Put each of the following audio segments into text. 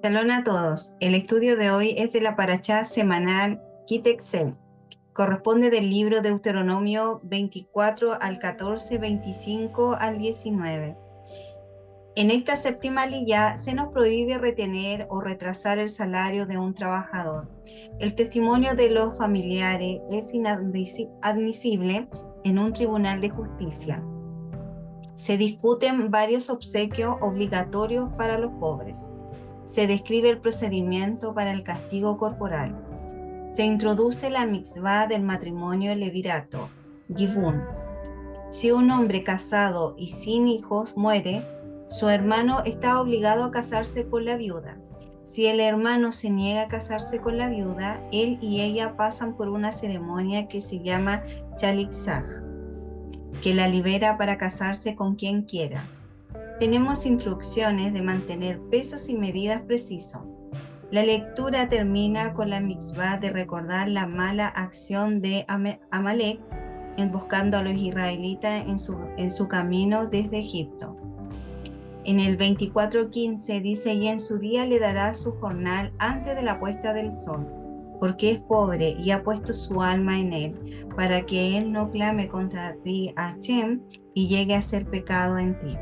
Shalom a todos. El estudio de hoy es de la parashá semanal Kitexel. Corresponde del libro Deuteronomio 24 al 14, 25 al 19. En esta séptima liyá se nos prohíbe retener o retrasar el salario de un trabajador. El testimonio de los familiares es inadmisible en un tribunal de justicia. Se discuten varios obsequios obligatorios para los pobres. Se describe el procedimiento para el castigo corporal. Se introduce la mitzvah del matrimonio levirato, Yibún. Si un hombre casado y sin hijos muere, su hermano está obligado a casarse con la viuda. Si el hermano se niega a casarse con la viuda, él y ella pasan por una ceremonia que se llama Chalitzaj, que la libera para casarse con quien quiera. Tenemos instrucciones de mantener pesos y medidas precisos. La lectura termina con la mitzvah de recordar la mala acción de Amalek emboscando a los israelitas en su camino desde Egipto. En el 24:15 dice: y en su día le dará su jornal antes de la puesta del sol, porque es pobre y ha puesto su alma en él, para que él no clame contra ti a Hashem y llegue a ser pecado en ti.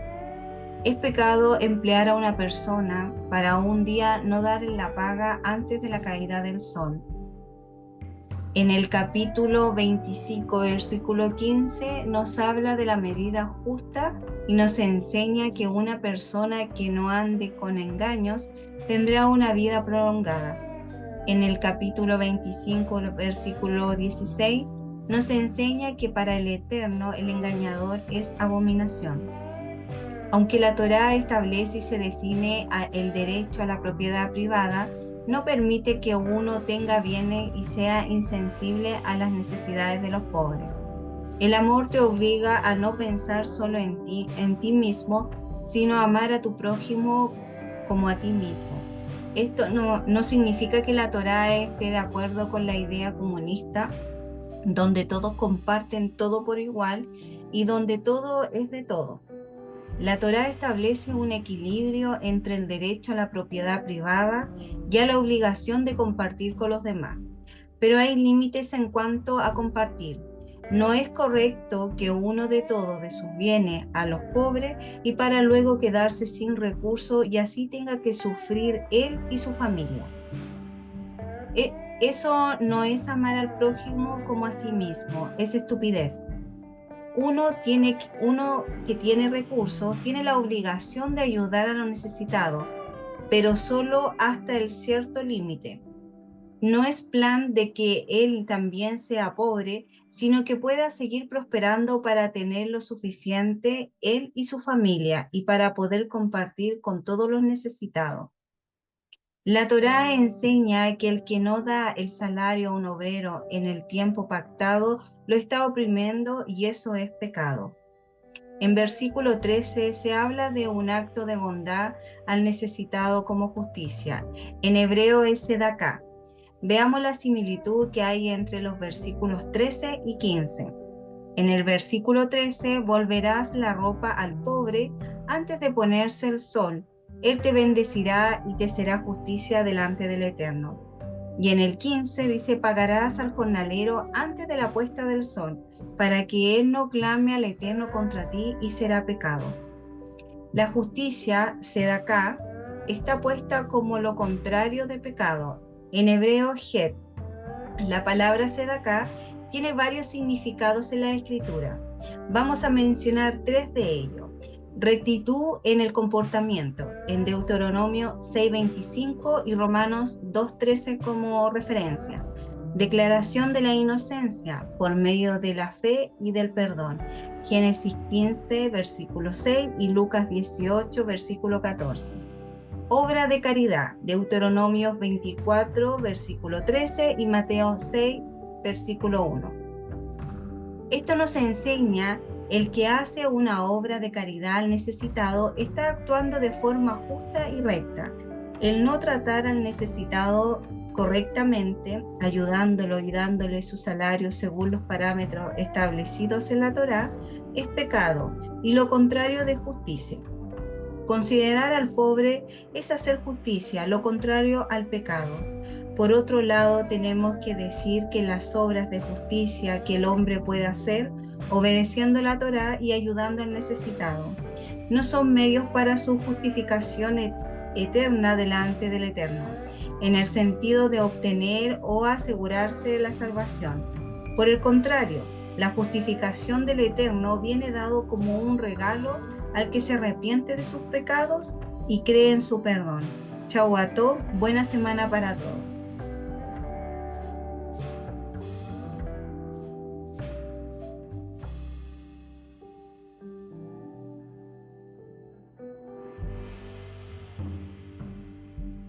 Es pecado emplear a una persona para un día no darle la paga antes de la caída del sol. En el capítulo 25, versículo 15, nos habla de la medida justa y nos enseña que una persona que no ande con engaños tendrá una vida prolongada. En el capítulo 25, versículo 16, nos enseña que para el Eterno el engañador es abominación. Aunque la Torá establece y se define el derecho a la propiedad privada, no permite que uno tenga bienes y sea insensible a las necesidades de los pobres. El amor te obliga a no pensar solo en ti mismo, sino a amar a tu prójimo como a ti mismo. Esto no significa que la Torá esté de acuerdo con la idea comunista, donde todos comparten todo por igual y donde todo es de todo. La Torá establece un equilibrio entre el derecho a la propiedad privada y a la obligación de compartir con los demás. Pero hay límites en cuanto a compartir. No es correcto que uno dé todo de sus bienes a los pobres y para luego quedarse sin recursos y así tenga que sufrir él y su familia. Eso no es amar al prójimo como a sí mismo, es estupidez. Uno que tiene recursos tiene la obligación de ayudar a los necesitados, pero solo hasta el cierto límite. No es plan de que él también sea pobre, sino que pueda seguir prosperando para tener lo suficiente él y su familia y para poder compartir con todos los necesitados. La Torá enseña que el que no da el salario a un obrero en el tiempo pactado lo está oprimiendo y eso es pecado. En versículo 13 se habla de un acto de bondad al necesitado como justicia. En hebreo es sedaká. Veamos la similitud que hay entre los versículos 13 y 15. En el versículo 13, volverás la ropa al pobre antes de ponerse el sol. Él te bendecirá y te será justicia delante del Eterno. Y en el 15 dice: pagarás al jornalero antes de la puesta del sol, para que él no clame al Eterno contra ti y será pecado. La justicia, sedaká, está puesta como lo contrario de pecado. En hebreo, het. La palabra sedaká tiene varios significados en la escritura. Vamos a mencionar 3 de ellos. Rectitud en el comportamiento, en Deuteronomio 6:25 y Romanos 2:13 como referencia. Declaración de la inocencia por medio de la fe y del perdón, Génesis 15, versículo 6 y Lucas 18, versículo 14. Obra de caridad, Deuteronomio 24, versículo 13 y Mateo 6, versículo 1. Esto nos enseña: el que hace una obra de caridad al necesitado está actuando de forma justa y recta. El no tratar al necesitado correctamente, ayudándolo y dándole su salario según los parámetros establecidos en la Torá, es pecado y lo contrario de justicia. Considerar al pobre es hacer justicia, lo contrario al pecado. Por otro lado, tenemos que decir que las obras de justicia que el hombre puede hacer, obedeciendo la Torá y ayudando al necesitado, no son medios para su justificación eterna delante del Eterno, en el sentido de obtener o asegurarse la salvación. Por el contrario, la justificación del Eterno viene dado como un regalo al que se arrepiente de sus pecados y cree en su perdón. Chau a todos, buena semana para todos.